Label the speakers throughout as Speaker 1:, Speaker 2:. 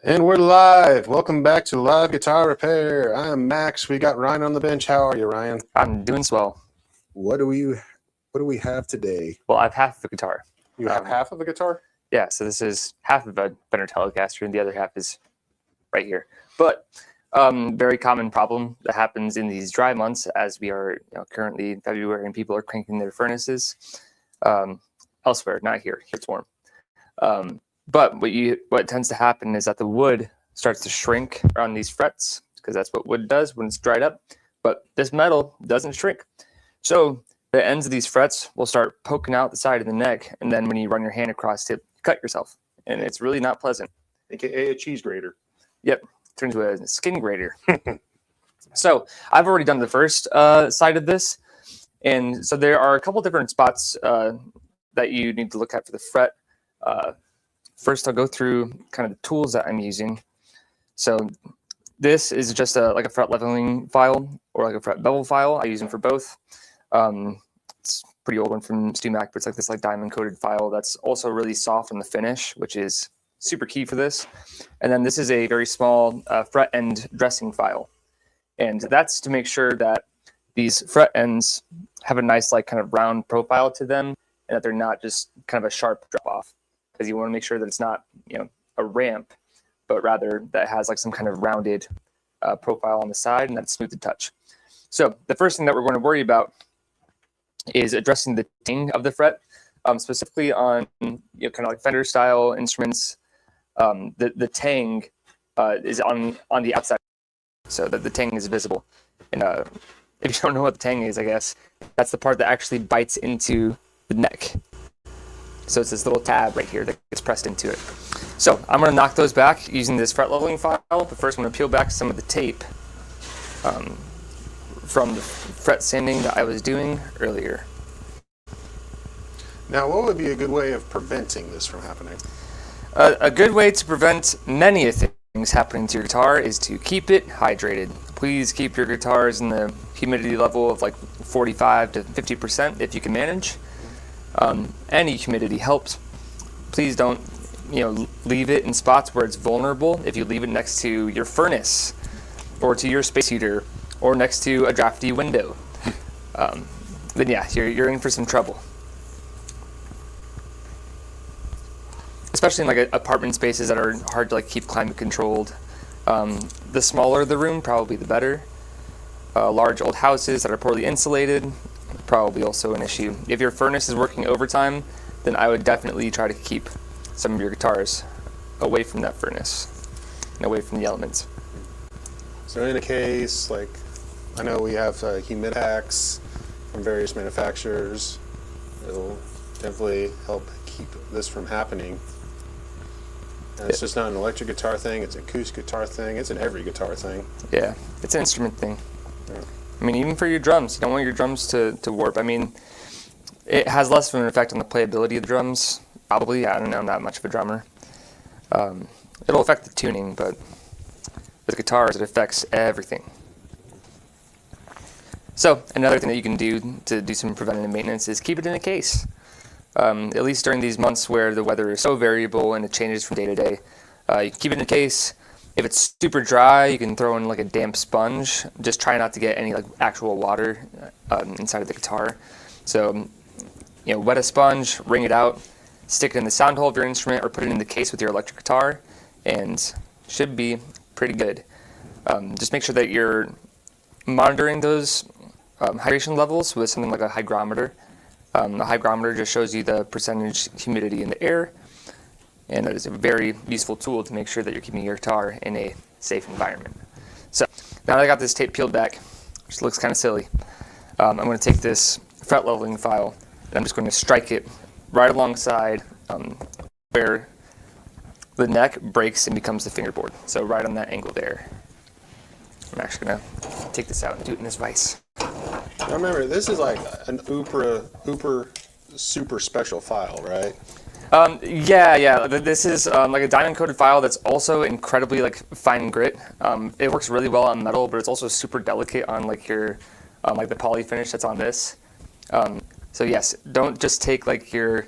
Speaker 1: And we're live. Welcome back to Live Guitar Repair. I'm Max. We got Ryan on the bench. How are you, Ryan?
Speaker 2: I'm doing swell.
Speaker 1: What do we have today?
Speaker 2: Well, I have half of a guitar.
Speaker 1: You have half of a guitar?
Speaker 2: Yeah, so this is half of a Fender Telecaster, and the other half is right here. But very common problem that happens in these dry months, as we are currently in February, and people are cranking their furnaces elsewhere, not here. Here it's warm. But what tends to happen is that the wood starts to shrink around these frets, because that's what wood does when it's dried up. But this metal doesn't shrink. So the ends of these frets will start poking out the side of the neck, and then when you run your hand across it, you cut yourself. And it's really not pleasant.
Speaker 1: AKA a cheese grater.
Speaker 2: Yep, turns into a skin grater. So I've already done the first side of this. And so there are a couple different spots that you need to look at for the fret. First, I'll go through kind of the tools that I'm using. So this is just like a fret leveling file or like a fret bevel file. I use them for both. It's a pretty old one from StewMac, but it's like this diamond coated file that's also really soft on the finish, which is super key for this. And then this is a very small fret end dressing file. And that's to make sure that these fret ends have a nice kind of round profile to them, and that they're not just kind of a sharp drop off. Because you want to make sure that it's not a ramp, but rather that it has some kind of rounded profile on the side, and that's smooth to touch. So the first thing that we're going to worry about is addressing the ting of the fret, specifically on kind of like Fender style instruments. The tang is on the outside, so that the tang is visible. And if you don't know what the tang is, I guess that's the part that actually bites into the neck. So it's this little tab right here that gets pressed into it. So I'm going to knock those back using this fret leveling file. But first I'm going to peel back some of the tape from the fret sanding that I was doing earlier.
Speaker 1: Now, what would be a good way of preventing this from happening?
Speaker 2: A good way to prevent many things happening to your guitar is to keep it hydrated. Please keep your guitars in the humidity level of 45 to 50% if you can manage. Any humidity helps. Please don't leave it in spots where it's vulnerable. If you leave it next to your furnace or to your space heater or next to a drafty window, then yeah, you're in for some trouble. Especially in apartment spaces that are hard to keep climate controlled. The smaller the room, probably the better. Large old houses that are poorly insulated, probably also an issue. If your furnace is working overtime, then I would definitely try to keep some of your guitars away from that furnace and away from the elements.
Speaker 1: So in a case, I know we have humid hacks from various manufacturers. It'll definitely help keep this from happening. And it's just not an electric guitar thing, it's an acoustic guitar thing, it's an every guitar thing.
Speaker 2: Yeah, it's an instrument thing.
Speaker 1: Yeah.
Speaker 2: I mean, even for your drums, you don't want your drums to warp. I mean, it has less of an effect on the playability of the drums, probably. I don't know, I'm not much of a drummer. It'll affect the tuning, but with guitars, it affects everything. So another thing that you can do to do some preventative maintenance is keep it in a case. At least during these months where the weather is so variable and it changes from day to day, you can keep it in a case. If it's super dry, you can throw in a damp sponge. Just try not to get any actual water inside of the guitar. So, wet a sponge, wring it out, stick it in the sound hole of your instrument, or put it in the case with your electric guitar, and should be pretty good. Just make sure that you're monitoring those hydration levels with something like a hygrometer. A hygrometer just shows you the percentage humidity in the air, and that is a very useful tool to make sure that you're keeping your guitar in a safe environment. So now that I got this tape peeled back, which looks kind of silly, I'm going to take this fret leveling file and I'm just going to strike it right alongside where the neck breaks and becomes the fingerboard. So right on that angle there. I'm actually going to take this out and do it in this vise.
Speaker 1: Now remember, this is an Uber super special file, right?
Speaker 2: Yeah. This is a diamond coated file that's also incredibly fine grit. It works really well on metal, but it's also super delicate on your the poly finish that's on this. So yes, don't just take your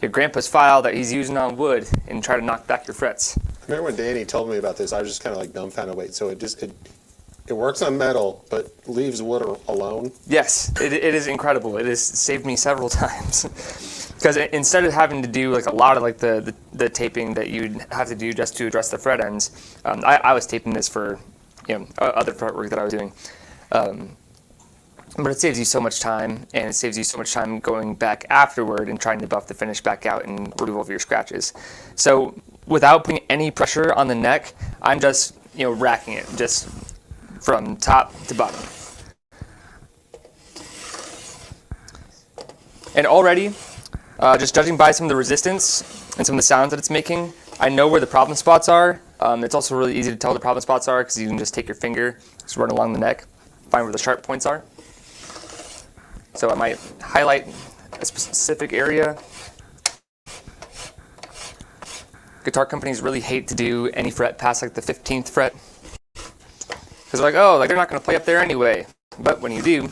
Speaker 2: grandpa's file that he's using on wood and try to knock back your frets.
Speaker 1: Remember when Danny told me about this? I was just kind of like dumbfounded. Wait, so it works on metal, but leaves wood alone?
Speaker 2: Yes, it is incredible. It has saved me several times. Because instead of having to do like a lot of like the taping that you'd have to do just to address the fret ends, I was taping this for other fretwork that I was doing. But it saves you so much time, and it saves you so much time going back afterward and trying to buff the finish back out and remove all of your scratches. So without putting any pressure on the neck, I'm just racking it just from top to bottom. And already, just judging by some of the resistance and some of the sounds that it's making, I know where the problem spots are. It's also really easy to tell where the problem spots are because you can just take your finger, just run along the neck, find where the sharp points are. So I might highlight a specific area. Guitar companies really hate to do any fret past like the 15th fret. Because they're like, oh, like they're not going to play up there anyway. But when you do,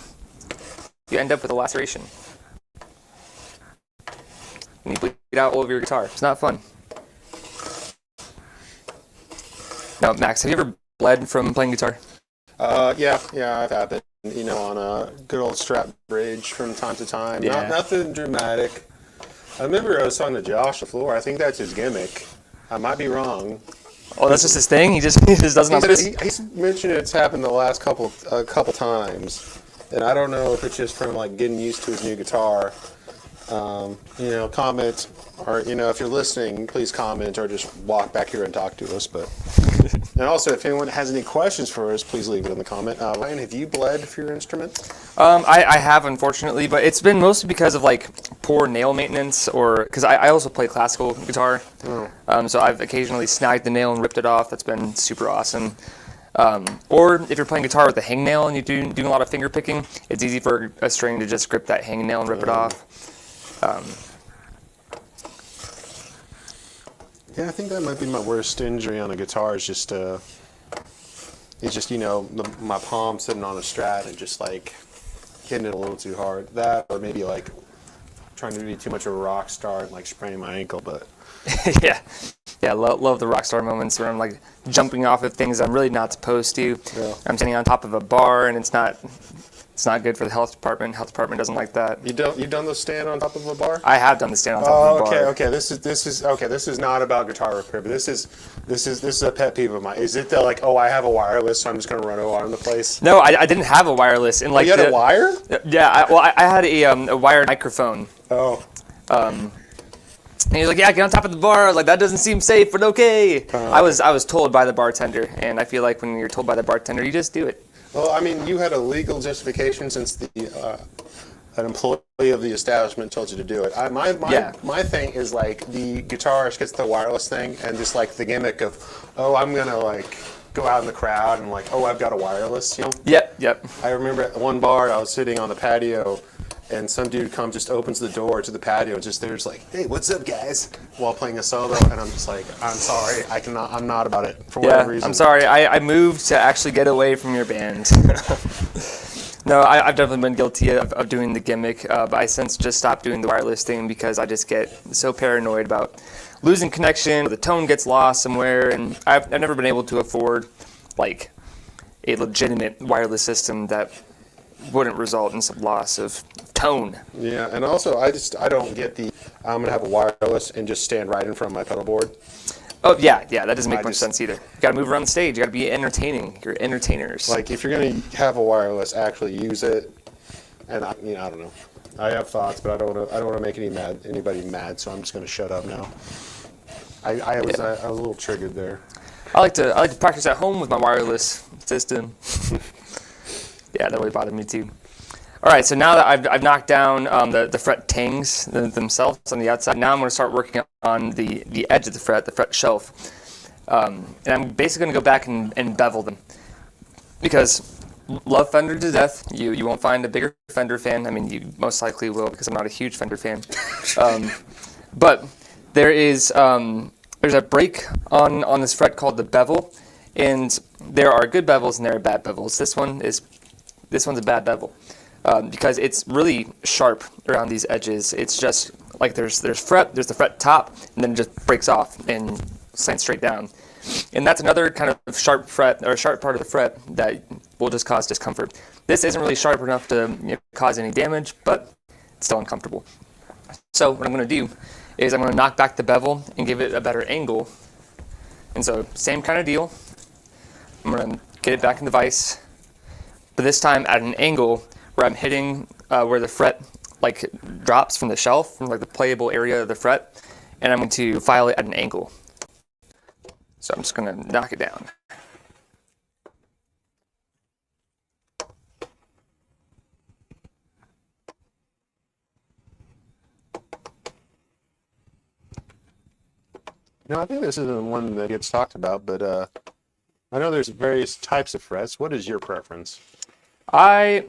Speaker 2: you end up with a laceration. And you bleed out all over your guitar. It's not fun. Now, Max, have you ever bled from playing guitar?
Speaker 1: Yeah, I've happened. On a good old strap bridge from time to time.
Speaker 2: Yeah.
Speaker 1: Nothing dramatic. I remember I was talking to Josh LaFleur. I think that's his gimmick. I might be wrong.
Speaker 2: Oh, that's just his thing? He just does it on purpose?
Speaker 1: He's mentioned it's happened the last couple times. And I don't know if it's just from like getting used to his new guitar. Comment, or if you're listening, please comment or just walk back here and talk to us. But and also, if anyone has any questions for us, please leave it in the comment. Ryan, have you bled for your instrument?
Speaker 2: I have, unfortunately, but it's been mostly because of like poor nail maintenance, or because I also play classical guitar. So I've occasionally snagged the nail and ripped it off. That's been super awesome. Or if you're playing guitar with a hangnail and you're doing a lot of finger picking, it's easy for a string to just grip that hangnail and rip it off.
Speaker 1: Yeah, I think that might be my worst injury on a guitar. Is just my palm sitting on a Strat and just like hitting it a little too hard. That, or maybe like trying to be too much of a rock star and like spraining my ankle. But
Speaker 2: yeah, love the rock star moments where I'm like jumping off of things I'm really not supposed to.
Speaker 1: Yeah.
Speaker 2: I'm standing on top of a bar and it's not good for the health department. Health department doesn't like that.
Speaker 1: You done the stand on top of a bar?
Speaker 2: I have done the stand on top of a bar.
Speaker 1: Okay. This is not about guitar repair, but this is a pet peeve of mine. Is it like, oh, I have a wireless, so I'm just gonna run around the place?
Speaker 2: No, I didn't have a wireless. And like
Speaker 1: you had a wire?
Speaker 2: Yeah, I had a wired microphone.
Speaker 1: Oh.
Speaker 2: And he's like, yeah, get on top of the bar. I was like, that doesn't seem safe, but okay. I was told by the bartender, and I feel like when you're told by the bartender, you just do it.
Speaker 1: Well, I mean, you had a legal justification since an employee of the establishment told you to do it. My thing is like the guitarist gets the wireless thing and just like the gimmick of, oh, I'm gonna like go out in the crowd and like, oh, I've got a wireless,
Speaker 2: Yep.
Speaker 1: I remember at one bar I was sitting on the patio and some dude just opens the door to the patio and there's like, hey, what's up, guys? While playing a solo, and I'm just like, I'm sorry, I'm not about it for whatever reason.
Speaker 2: I'm sorry, I moved to actually get away from your band. No, I've definitely been guilty of doing the gimmick, but I since just stopped doing the wireless thing because I just get so paranoid about losing connection, the tone gets lost somewhere, and I've never been able to afford like a legitimate wireless system that wouldn't result in some loss of tone.
Speaker 1: Yeah, and also I don't get I'm gonna have a wireless and just stand right in front of my pedal board.
Speaker 2: Oh yeah, that doesn't make much sense either. You gotta move around the stage. You gotta be entertaining. You're entertainers.
Speaker 1: Like if you're gonna have a wireless, actually use it. And I don't know. I have thoughts, but I don't want to make anybody mad. So I'm just gonna shut up now. I was a little triggered there.
Speaker 2: I like to practice at home with my wireless system. Yeah, that really bothered me too. All right, so now that I've knocked down the fret tangs themselves on the outside, now I'm going to start working on the edge of the fret shelf. And I'm basically going to go back and bevel them. Because love Fender to death. You won't find a bigger Fender fan. I mean, you most likely will because I'm not a huge Fender fan. But there's a break on this fret called the bevel. And there are good bevels and there are bad bevels. This one's a bad bevel. Because it's really sharp around these edges. It's just like there's the fret top, and then it just breaks off, and slant straight down. And that's another kind of sharp fret, or sharp part of the fret that will just cause discomfort. This isn't really sharp enough to cause any damage, but it's still uncomfortable. So what I'm going to do is I'm going to knock back the bevel and give it a better angle. And so same kind of deal. I'm going to get it back in the vise, but this time at an angle where I'm hitting where the fret like drops from the shelf, from like the playable area of the fret, and I'm going to file it at an angle. So I'm just going to knock it down.
Speaker 1: No, I think this isn't one that gets talked about, but I know there's various types of frets. What is your preference?
Speaker 2: I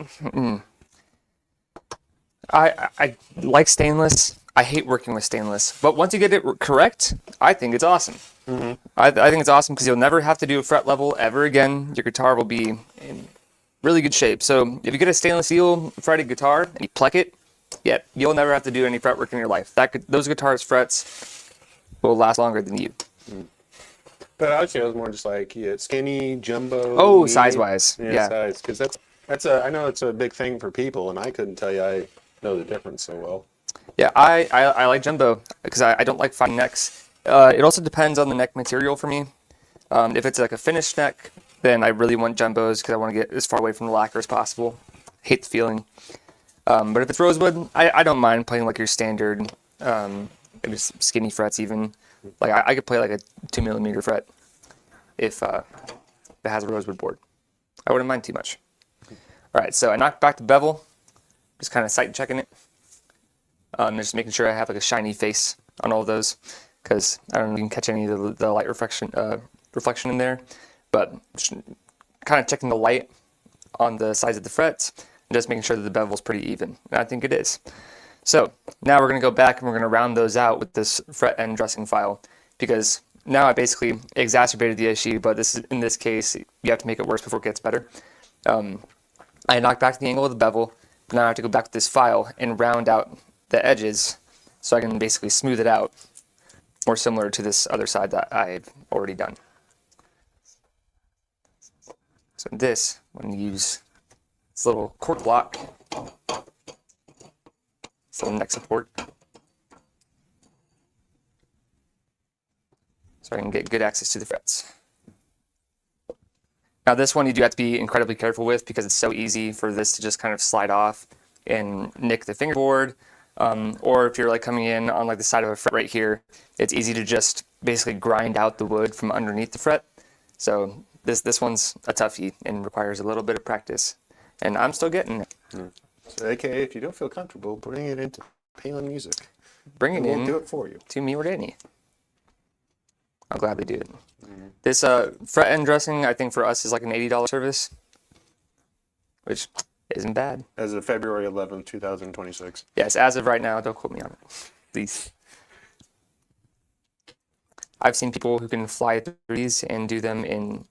Speaker 2: like stainless. I hate working with stainless, but once you get it correct, I think it's awesome. Mm-hmm. I think it's awesome because you'll never have to do a fret level ever again. Your guitar will be in really good shape. So if you get a stainless steel fretted guitar and you pluck it, yeah, you'll never have to do any fret work in your life. Those guitars' frets will last longer than you.
Speaker 1: But actually, I was more just like skinny, jumbo.
Speaker 2: Oh,
Speaker 1: medium.
Speaker 2: size-wise, yeah.
Speaker 1: Size, because I know it's a big thing for people, and I couldn't tell you I know the difference so well.
Speaker 2: Yeah, I like jumbo because I don't like fine necks. It also depends on the neck material for me. If it's like a finished neck, then I really want jumbos because I want to get as far away from the lacquer as possible. Hate the feeling. But if it's rosewood, I don't mind playing like your standard, maybe skinny frets even. Like I could play like a 2mm fret if it has a rosewood board. I wouldn't mind too much. All right, so I knocked back the bevel, just kind of sight checking it. Just making sure I have like a shiny face on all of those, because I don't know if you can catch any of the light reflection in there, but kind of checking the light on the sides of the frets and just making sure that the bevel's pretty even, and I think it is. So now we're going to go back and we're going to round those out with this fret end dressing file, because now I basically exacerbated the issue, but in this case you have to make it worse before it gets better. I knocked back the angle of the bevel, but now I have to go back with this file and round out the edges so I can basically smooth it out, more similar to this other side that I've already done. So this, I'm going to use this little cork block, this little neck support, so I can get good access to the frets. Now this one you do have to be incredibly careful with because it's so easy for this to just kind of slide off and nick the fingerboard. Or if you're like coming in on like the side of a fret right here, it's easy to just basically grind out the wood from underneath the fret. So this one's a toughie and requires a little bit of practice, and I'm still getting it.
Speaker 1: So, AKA, if you don't feel comfortable, bring it into Palin Music.
Speaker 2: Bring it in.
Speaker 1: We'll do it for you.
Speaker 2: To me or Danny. I'll gladly do it. Mm-hmm. This fret end dressing, I think for us is like an $80 service, which isn't bad.
Speaker 1: As of February 11th, 2026.
Speaker 2: Yes, as of right now. Don't quote me on it, please. I've seen people who can fly through these and do them in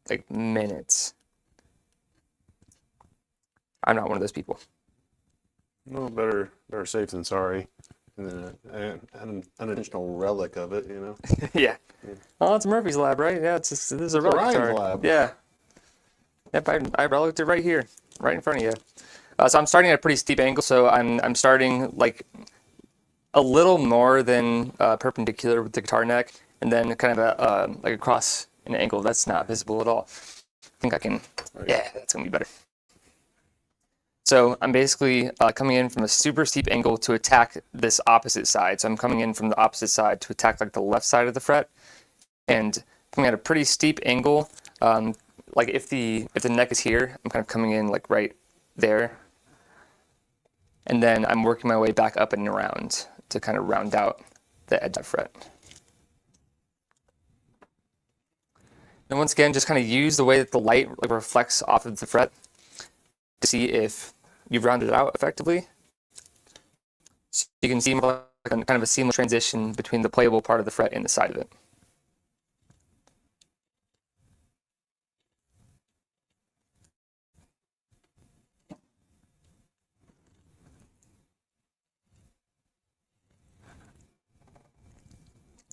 Speaker 2: like minutes. I'm not one of those people.
Speaker 1: No, better safe than sorry. And then an unintentional relic of it, you know?
Speaker 2: Yeah. Oh, it's Murphy's Lab, right? Yeah, this is a relic
Speaker 1: Ryan's
Speaker 2: guitar.
Speaker 1: lab.
Speaker 2: Yeah. Yep, I reliced it right here, right in front of you. So I'm starting at a pretty steep angle, so I'm starting like a little more than perpendicular with the guitar neck, and then kind of like across an angle that's not visible at all. I think I can. Yeah, that's gonna be better. So I'm basically coming in from a super steep angle to attack this opposite side. So I'm coming in from the opposite side to attack like the left side of the fret, and coming at a pretty steep angle. Like if the neck is here, I'm kind of coming in like right there, and then I'm working my way back up and around to kind of round out the edge of the fret. And once again, just kind of use the way that the light reflects off of the fret to see if you've rounded it out effectively. So you can see more like kind of a seamless transition between the playable part of the fret and the side of it.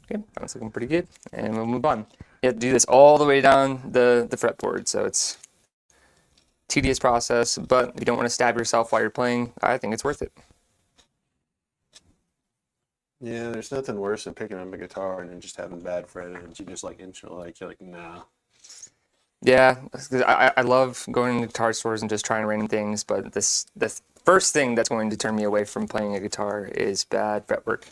Speaker 2: Okay, that's looking pretty good. And we'll move on. You have to do this all the way down the fretboard, so it's tedious process, but if you don't want to stab yourself while you're playing, I think it's worth it.
Speaker 1: Yeah, there's nothing worse than picking up a guitar and then just having bad fretting, and you just like instantly like you're like, nah.
Speaker 2: Yeah, 'cause I love going to guitar stores and just trying random things, but the first thing that's going to turn me away from playing a guitar is bad fretwork.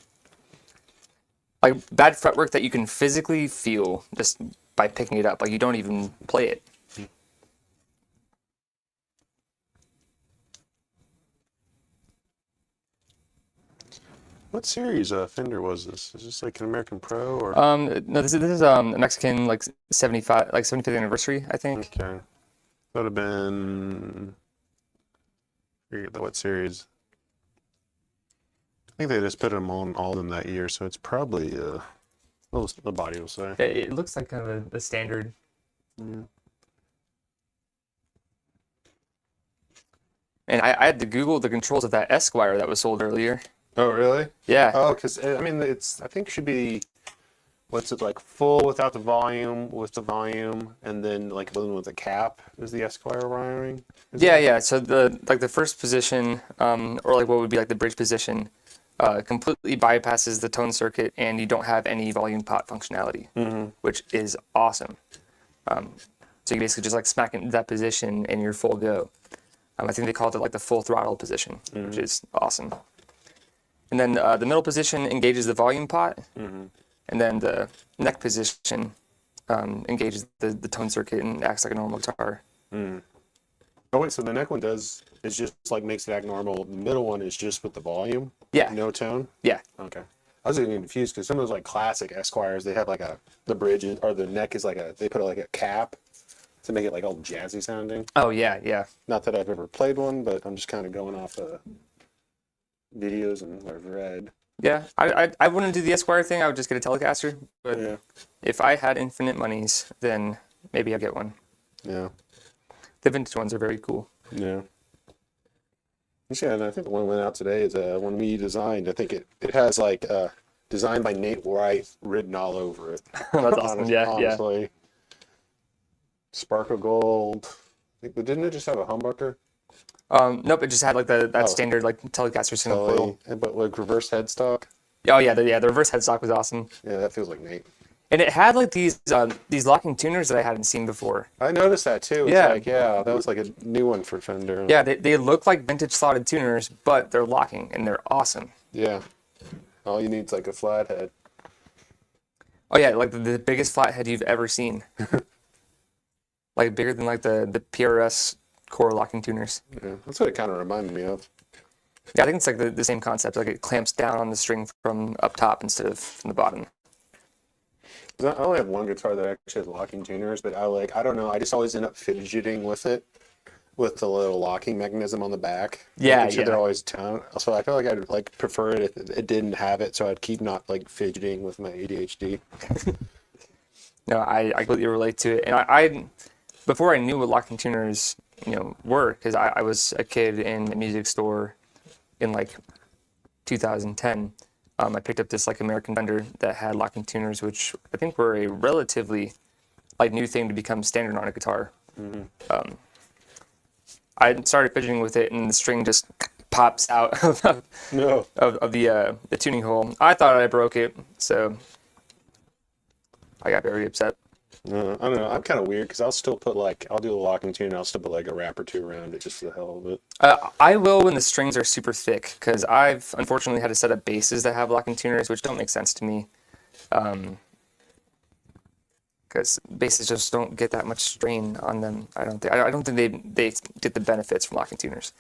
Speaker 2: Like bad fretwork that you can physically feel just by picking it up. Like you don't even play it.
Speaker 1: What series Fender was this? Is this like an American Pro or?
Speaker 2: No, this is a Mexican like 75th anniversary, I think.
Speaker 1: Okay. That would have been. I forget what series. I think they just put them on all of them that year, so it's probably the body will say.
Speaker 2: It looks like kind of the standard.
Speaker 1: Yeah.
Speaker 2: And I had to Google the controls of that Esquire that was sold earlier.
Speaker 1: Oh, really?
Speaker 2: Yeah.
Speaker 1: Oh, because I mean, I think it should be, what's it like, full without the volume, with the volume, and then like the one with the cap is the Esquire wiring.
Speaker 2: Yeah. So the first position, or like what would be like the bridge position, completely bypasses the tone circuit, and you don't have any volume pot functionality, which is awesome. So you basically just like smack into that position and you're full go. I think they called it like the full throttle position, which is awesome. And then the middle position engages the volume pot, and then the neck position engages the tone circuit and acts like a normal guitar.
Speaker 1: Oh wait, so the neck one is just like makes it act normal. The middle one is just with the volume.
Speaker 2: Yeah.
Speaker 1: No tone.
Speaker 2: Yeah.
Speaker 1: Okay. I was getting confused because some of those like classic Esquires, they have like the bridge or the neck is like they put like a cap to make it like all jazzy sounding.
Speaker 2: Oh yeah.
Speaker 1: Not that I've ever played one, but I'm just kind of going off videos and what I've read.
Speaker 2: Yeah. I wouldn't do the Esquire thing. I would just get a Telecaster. But
Speaker 1: Yeah.
Speaker 2: if I had infinite monies, then maybe I'd get one.
Speaker 1: Yeah.
Speaker 2: The vintage ones are very cool.
Speaker 1: Yeah. Yeah, and I think the one went out today is one we designed. I think it has like designed by Nate Wright written all over it.
Speaker 2: That's awesome. Yeah.
Speaker 1: Honestly. Sparkle Gold. But didn't it just have a humbucker?
Speaker 2: Nope, it just had like that standard like Telecaster single coil.
Speaker 1: But like reverse headstock.
Speaker 2: Oh yeah, the reverse headstock was awesome.
Speaker 1: Yeah, that feels like Nate.
Speaker 2: And it had like these locking tuners that I hadn't seen before.
Speaker 1: I noticed that too. It's
Speaker 2: Yeah.
Speaker 1: like, that was like a new one for Fender.
Speaker 2: Yeah, they look like vintage slotted tuners, but they're locking and they're awesome.
Speaker 1: Yeah. All you need is like a flathead.
Speaker 2: Oh yeah, like the biggest flathead you've ever seen. Like bigger than like the PRS core locking tuners.
Speaker 1: Yeah, that's what it kind of reminded me of.
Speaker 2: Yeah, I think it's like the same concept. Like it clamps down on the string from up top instead of from the bottom.
Speaker 1: I only have one guitar that actually has locking tuners, but I don't know. I just always end up fidgeting with it, with the little locking mechanism on the back.
Speaker 2: Yeah,
Speaker 1: Making sure
Speaker 2: yeah.
Speaker 1: they're always toned. So I feel like I'd like prefer it if it didn't have it, so I'd keep not like fidgeting with my ADHD.
Speaker 2: No, I completely relate to it. And I before I knew what locking tuners, were, because I was a kid in a music store in like 2010. I picked up this like American Fender that had locking tuners, which I think were a relatively like new thing to become standard on a guitar. I started fidgeting with it, and the string just pops out of
Speaker 1: No.
Speaker 2: the tuning hole. I thought I broke it, so I got very upset.
Speaker 1: I don't know. I'm kind of weird because I'll do a locking tune and I'll still put like a wrap or two around it just for the hell of it.
Speaker 2: I will when the strings are super thick, because I've unfortunately had to set up basses that have locking tuners, which don't make sense to me. Because basses just don't get that much strain on them. I don't think they get the benefits from locking tuners.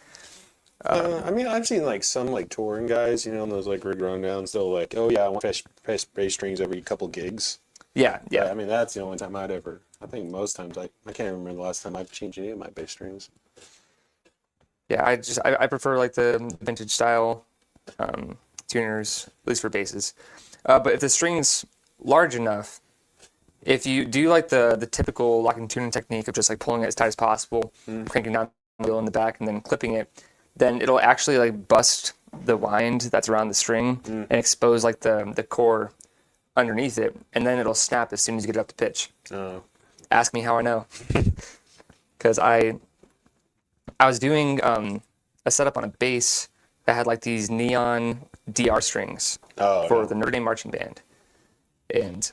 Speaker 1: I mean, I've seen like some like touring guys, on those like rig rundowns, they'll like, oh yeah, I want fresh bass strings every couple gigs.
Speaker 2: Yeah.
Speaker 1: I mean, that's the only time I think most times I can't remember the last time I've changed any of my bass strings.
Speaker 2: Yeah, I prefer like the vintage style tuners, at least for basses. But if the string's large enough, if you do like the typical locking tuning technique of just like pulling it as tight as possible, cranking down the wheel in the back, and then clipping it, then it'll actually like bust the wind that's around the string and expose like the core underneath it, and then it'll snap as soon as you get it up to pitch.
Speaker 1: Oh.
Speaker 2: Ask me how I know. Because I was doing a setup on a bass that had like these neon DR strings for the Notre Dame marching band, and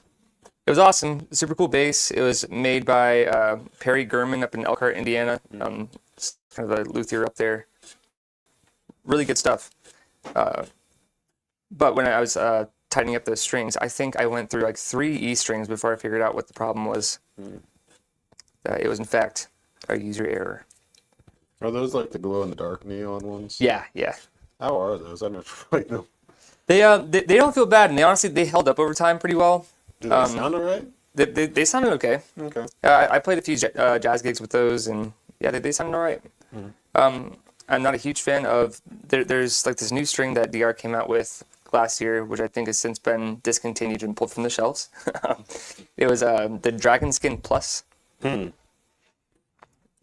Speaker 2: it was awesome. Super cool bass. It was made by Perry Gurman up in Elkhart, Indiana. Kind of a luthier up there. Really good stuff. But when I was tightening up those strings, I think I went through like 3 E strings before I figured out what the problem was. It was in fact a user error.
Speaker 1: Are those like the glow-in-the-dark neon ones?
Speaker 2: Yeah, yeah.
Speaker 1: How are those? I've never played them.
Speaker 2: They don't feel bad, and they held up over time pretty well.
Speaker 1: Do they sound alright?
Speaker 2: They sounded okay.
Speaker 1: Okay.
Speaker 2: I played a few jazz gigs with those, and yeah, they sounded all right. I'm not a huge fan of there's like this new string that DR came out with last year, which I think has since been discontinued and pulled from the shelves. It was the Dragon Skin Plus.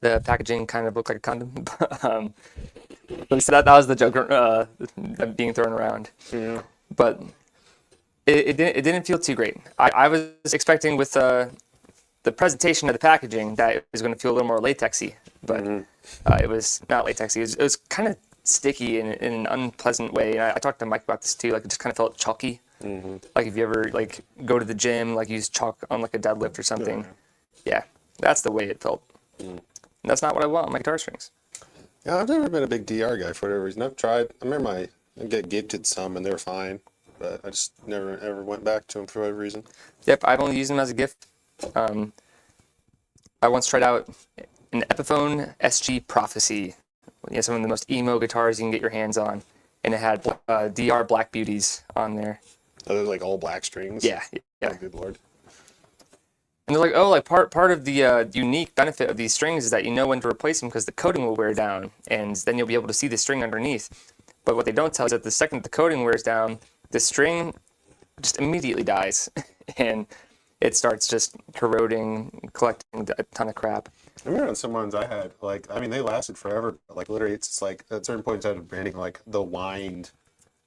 Speaker 2: The packaging kind of looked like a condom. So that was the joke being thrown around.
Speaker 1: Yeah.
Speaker 2: But it didn't feel too great. I was expecting with the presentation of the packaging that it was going to feel a little more latexy, but it was not latexy. It was kind of sticky in an unpleasant way. And I talked to Mike about this too. Like, it just kind of felt chalky. Like if you ever like go to the gym, like use chalk on like a deadlift or something. Yeah, that's the way it felt. And that's not what I want on my guitar strings.
Speaker 1: Yeah, I've never been a big DR guy for whatever reason. I've tried. I remember I get gifted some and they were fine, but I just never ever went back to them for whatever reason.
Speaker 2: Yep, I've only used them as a gift. I once tried out an Epiphone SG Prophecy. Some of the most emo guitars you can get your hands on, and it had DR Black Beauties on there.
Speaker 1: Are those like all black strings?
Speaker 2: Yeah.
Speaker 1: Oh, good lord.
Speaker 2: And they're like, oh, like part of the unique benefit of these strings is that you know when to replace them because the coating will wear down, and then you'll be able to see the string underneath. But what they don't tell you is that the second the coating wears down, the string just immediately dies, and it starts just corroding, collecting a ton of crap.
Speaker 1: I remember on some ones I had, like, I mean, they lasted forever. But like, literally, it's like at certain points out of branding, like the wind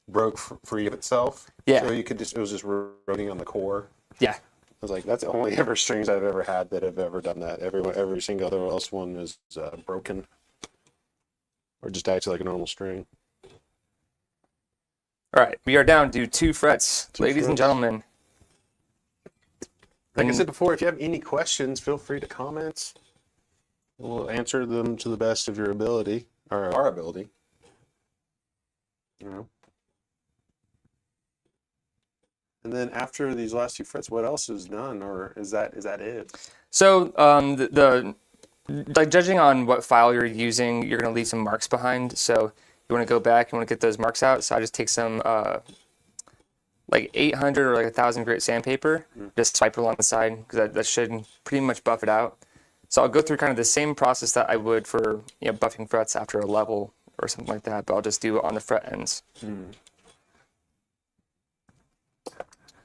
Speaker 1: broke free of itself.
Speaker 2: Yeah.
Speaker 1: So it was just eroding on the core.
Speaker 2: Yeah.
Speaker 1: I was like, that's the only ever strings I've ever had that have ever done that. Every single other else one is broken, or just acts like a normal string.
Speaker 2: All right, we are down to 2 frets, ladies and
Speaker 1: frets.
Speaker 2: gentlemen.
Speaker 1: Like I said before, if you have any questions, feel free to comment. We'll answer them to the best of your ability, or our ability. You know. And then after these last 2 frets, what else is done, or is that it?
Speaker 2: So like judging on what file you're using, you're gonna leave some marks behind. So you want to go back, you want to get those marks out. So I just take some like 800 or like 1,000 grit sandpaper, just swipe it along the side because that should pretty much buff it out. So I'll go through kind of the same process that I would for buffing frets after a level or something like that, but I'll just do it on the fret ends.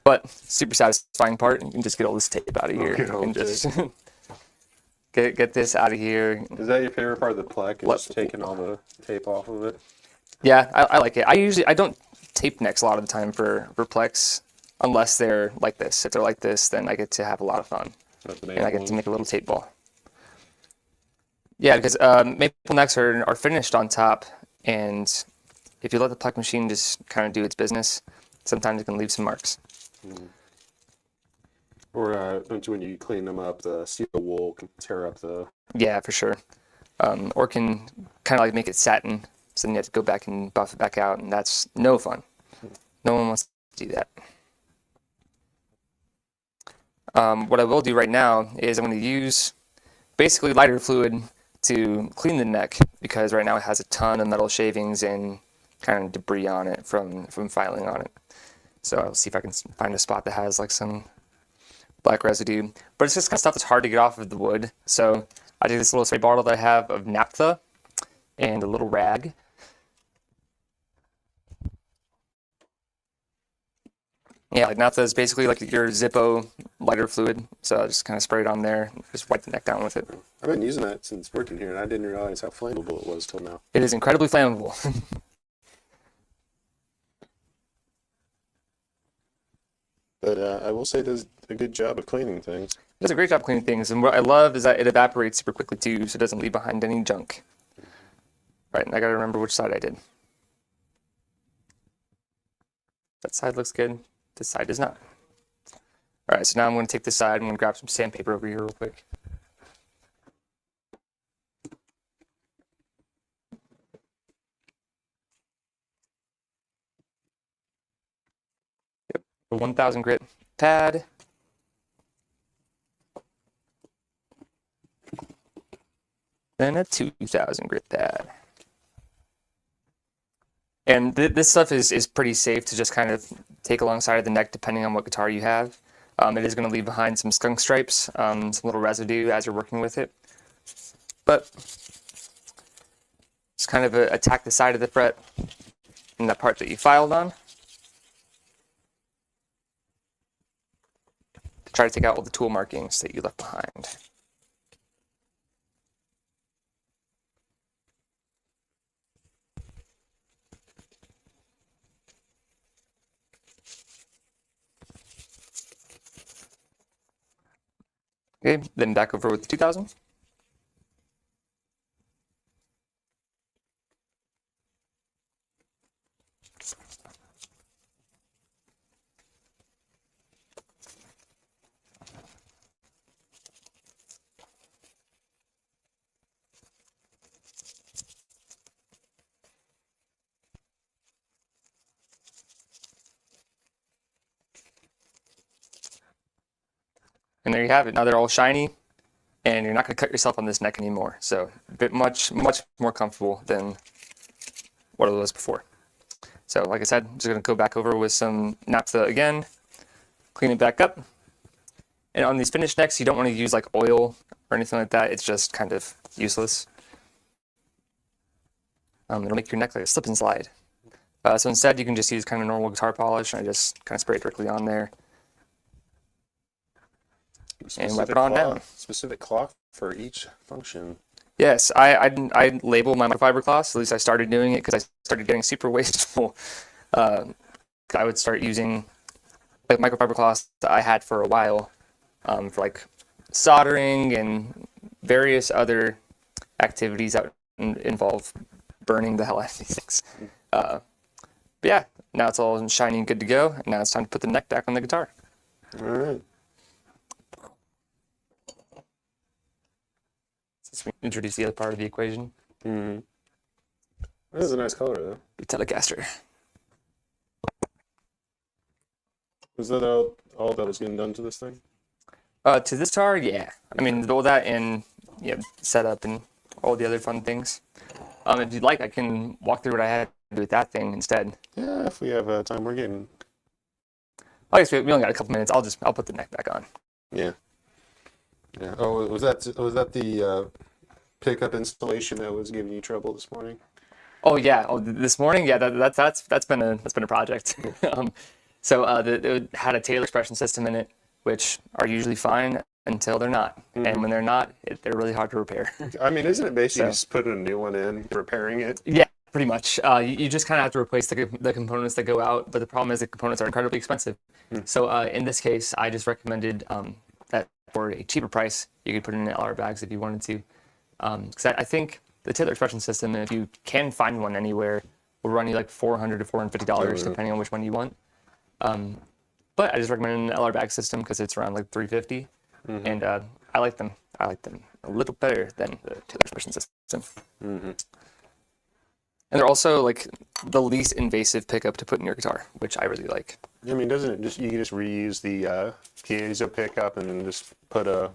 Speaker 2: But super satisfying part, you can just get all this tape out of here and just get this out of here.
Speaker 1: Is that your favorite part of the Plek? Is just taking all the tape off of it?
Speaker 2: Yeah, I like it. I don't tape necks a lot of the time for Plex unless they're like this. If they're like this, then I get to have a lot of fun. And I get to make a little tape ball. Yeah, because maple necks are finished on top, and if you let the Plek machine just kind of do its business, sometimes it can leave some marks.
Speaker 1: Or when you clean them up, the steel wool can tear up the...
Speaker 2: Yeah, for sure. Or can kind of like make it satin, so then you have to go back and buff it back out, and that's no fun. No one wants to do that. What I will do right now is I'm going to use basically lighter fluid to clean the neck, because right now it has a ton of metal shavings and kind of debris on it from filing on it. So I'll see if I can find a spot that has like some black residue. But it's just kind of stuff that's hard to get off of the wood. So I take this little spray bottle that I have of naphtha and a little rag. Yeah, like naphtha is basically like your Zippo lighter fluid. So I just kind of spray it on there, just wipe the neck down with it.
Speaker 1: I've been using that since working here, and I didn't realize how flammable it was till now.
Speaker 2: It is incredibly flammable.
Speaker 1: but I will say it does a good job of cleaning things.
Speaker 2: It does a great job cleaning things, and what I love is that it evaporates super quickly too, so it doesn't leave behind any junk. Right, and I gotta remember which side I did. That side looks good. This side does not. All right, so now I'm going to take this side. I'm going to grab some sandpaper over here real quick. Yep, a 1000 grit pad. Then a 2000 grit pad. And this stuff is pretty safe to just kind of take alongside of the neck depending on what guitar you have. It is going to leave behind some skunk stripes, some little residue as you're working with it. But just kind of attack the side of the fret and that part that you filed on to try to take out all the tool markings that you left behind. Okay, then back over with the 2000. And there you have it. Now they're all shiny, and you're not going to cut yourself on this neck anymore. So a bit much more comfortable than what it was before. So like I said, I'm just going to go back over with some naphtha again, clean it back up. And on these finished necks, you don't want to use like oil or anything like that. It's just kind of useless. It'll make your neck like a slip and slide. So instead, you can just use kind of normal guitar polish, and I just kind of spray it directly on there. And wipe it on down.
Speaker 1: Specific cloth for each function.
Speaker 2: Yes, I label my microfiber cloths. At least I started doing it because I started getting super wasteful. I would start using like microfiber cloths that I had for a while for like soldering and various other activities that involve burning the hell out of these things. But yeah, now it's all shiny and good to go. And now it's time to put the neck back on the guitar.
Speaker 1: All right.
Speaker 2: Let's introduce the other part of the equation.
Speaker 1: Mm-hmm. That is a nice color, though.
Speaker 2: The Telecaster.
Speaker 1: Was that all that was getting done to this thing?
Speaker 2: To this guitar, yeah. I mean, all that and setup and all the other fun things. If you'd like, I can walk through what I had to do with that thing instead.
Speaker 1: Yeah, if we have time, we're getting.
Speaker 2: I guess we only got a couple minutes. I'll put the neck back on.
Speaker 1: Yeah. Yeah. Oh, was that the pickup installation that was giving you trouble this morning?
Speaker 2: Oh yeah. Oh, this morning, yeah. That's been a project. So it had a Taylor expression system in it, which are usually fine until they're not, and when they're not, they're really hard to repair.
Speaker 1: I mean, isn't it basically just putting a new one in, repairing it?
Speaker 2: Yeah, pretty much. You just kind of have to replace the components that go out, but the problem is the components are incredibly expensive. So in this case, I just recommended that for a cheaper price, you could put it in LR bags if you wanted to. Because I think the Taylor expression system, if you can find one anywhere, will run you like $400 to $450 depending on which one you want. But I just recommend an LR bag system because it's around like $350, and I like them. I like them a little better than the Taylor expression system. And they're also like the least invasive pickup to put in your guitar, which I really like.
Speaker 1: I mean, doesn't it just you can just reuse the piezo pickup and then just put a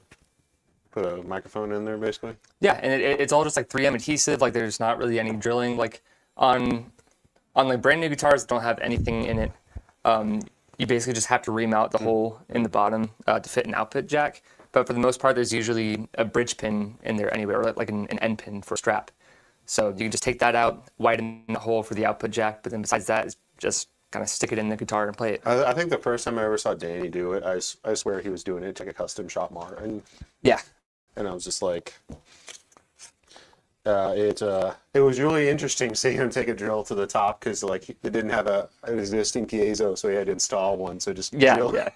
Speaker 1: microphone in there basically?
Speaker 2: Yeah, and it's all just like 3M adhesive. Like there's not really any drilling. Like on like brand new guitars that don't have anything in it, you basically just have to remount the hole in the bottom to fit an output jack. But for the most part, there's usually a bridge pin in there anyway, or like an end pin for a strap. So you can just take that out, widen the hole for the output jack, but then besides that, just kind of stick it in the guitar and play it.
Speaker 1: I think the first time I ever saw Danny do it, I swear he was doing it to like a custom shop Martin.
Speaker 2: Yeah.
Speaker 1: And I was just like, It was really interesting seeing him take a drill to the top because like it didn't have an existing piezo, so he had to install one. So just drill.
Speaker 2: Yeah.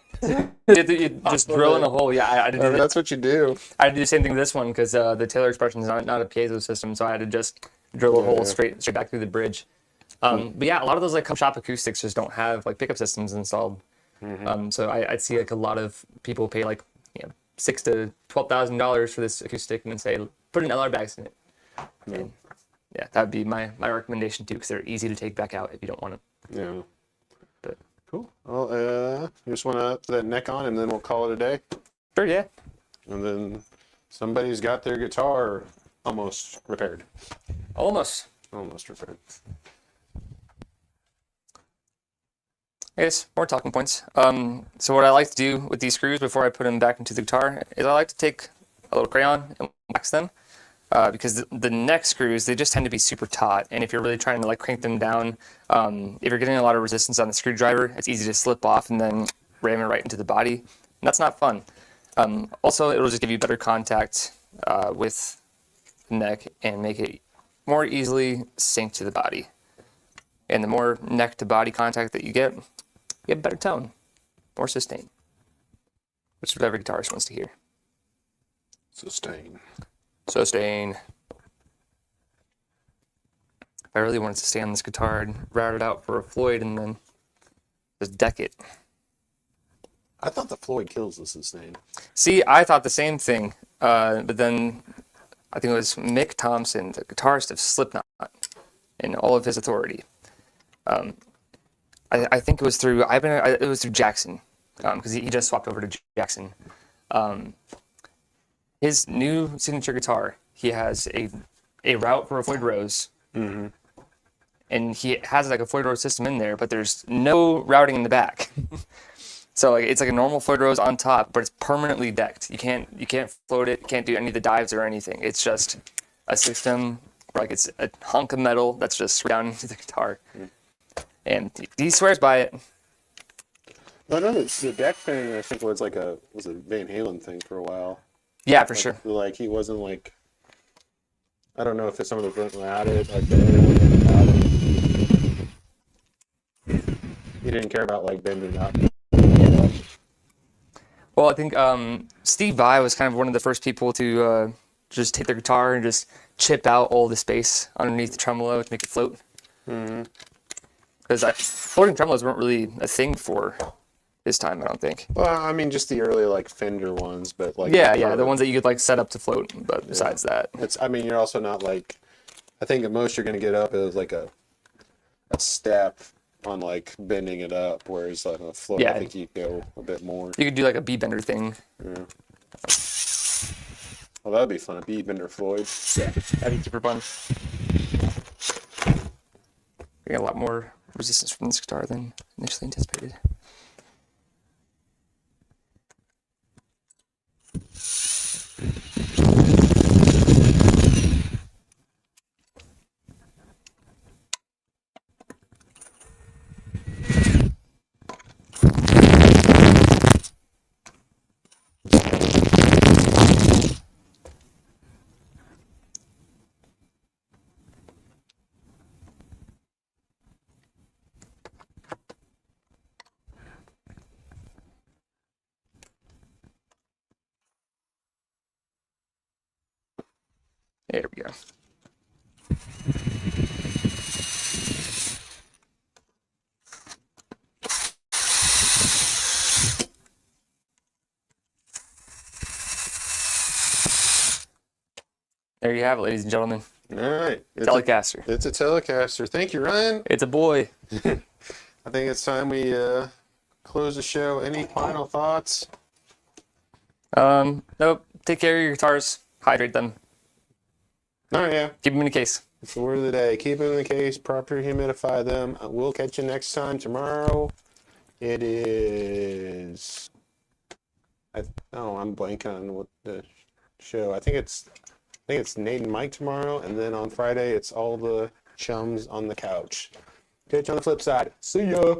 Speaker 2: You just drill in a hole. Yeah, I had to do
Speaker 1: That's what you do.
Speaker 2: I had to do the same thing with this one because the Taylor Expression is not a piezo system, so I had to just drill a hole straight back through the bridge. But yeah, a lot of those like shop acoustics just don't have like pickup systems installed. So I'd see like a lot of people pay like $6,000 to $12,000 for this acoustic and then say put an LR bags in it. And, yeah, that would be my recommendation too because they're easy to take back out if you don't want them.
Speaker 1: Yeah.
Speaker 2: But
Speaker 1: Cool. Well, you just want to put that neck on and then we'll call it a day.
Speaker 2: sure, yeah.
Speaker 1: And then somebody's got their guitar almost repaired.
Speaker 2: Almost.
Speaker 1: Almost repaired.
Speaker 2: I guess more talking points. So what I like to do with these screws before I put them back into the guitar is I like to take a little crayon and wax them because the neck screws, they just tend to be super taut. And if you're really trying to like crank them down, if you're getting a lot of resistance on the screwdriver, it's easy to slip off and then ram it right into the body. And that's not fun. Also, it'll just give you better contact with the neck and make it more easily sink to the body. And the more neck to body contact that you get a better tone, more sustain, which is what every guitarist wants to hear.
Speaker 1: Sustain.
Speaker 2: Sustain. If I really wanted to stay on this guitar, I'd route it out for a Floyd and then just deck it.
Speaker 1: I thought the Floyd kills the sustain.
Speaker 2: See, I thought the same thing, but then I think it was Mick Thompson, the guitarist of Slipknot, in all of his authority. I think it was through Jackson, because he just swapped over to Jackson. His new signature guitar, he has a route for a Floyd Rose, and he has like a Floyd Rose system in there, but there's no routing in the back. So like it's like a normal Floyd Rose on top, but it's permanently decked. You can't float it, can't do any of the dives or anything. It's just a system, like it's a hunk of metal that's just down into the guitar. And he swears by it.
Speaker 1: No, the deck thing I think was a Van Halen thing for a while.
Speaker 2: Yeah, for sure.
Speaker 1: Like he wasn't like, I don't know if some of the weren't allowed it, like they wouldn't allowed it. He didn't care about like bending up.
Speaker 2: Well, I think Steve Vai was kind of one of the first people to just take their guitar and just chip out all the space underneath the tremolo to make it float. Because floating tremolos weren't really a thing for this time, I don't think.
Speaker 1: Well, I mean, just the early like Fender ones, but like
Speaker 2: Yeah, the ones that you could like set up to float. But besides that,
Speaker 1: I mean, you're also not like, I think at most you're gonna get up is like a step on like bending it up, whereas like a float, I think you go a bit more.
Speaker 2: You could do like a B-bender thing.
Speaker 1: Yeah. Well, that'd be fun. A B-bender Floyd.
Speaker 2: Yeah, that'd be super fun. We got a lot more resistance from this guitar than initially anticipated. There we go. There you have it, ladies and gentlemen.
Speaker 1: All right.
Speaker 2: Telecaster.
Speaker 1: It's a Telecaster. Thank you, Ryan.
Speaker 2: It's a boy.
Speaker 1: I think it's time we close the show. Any final thoughts?
Speaker 2: Nope. Take care of your guitars. Hydrate them.
Speaker 1: All right, yeah.
Speaker 2: Keep them in a case.
Speaker 1: It's the word of the day. Keep them in the case. Properly humidify them. We'll catch you next time. Tomorrow, it is. I'm blanking on what the show. I think it's Nate and Mike tomorrow, and then on Friday it's all the chums on the couch. Catch you on the flip side. See ya.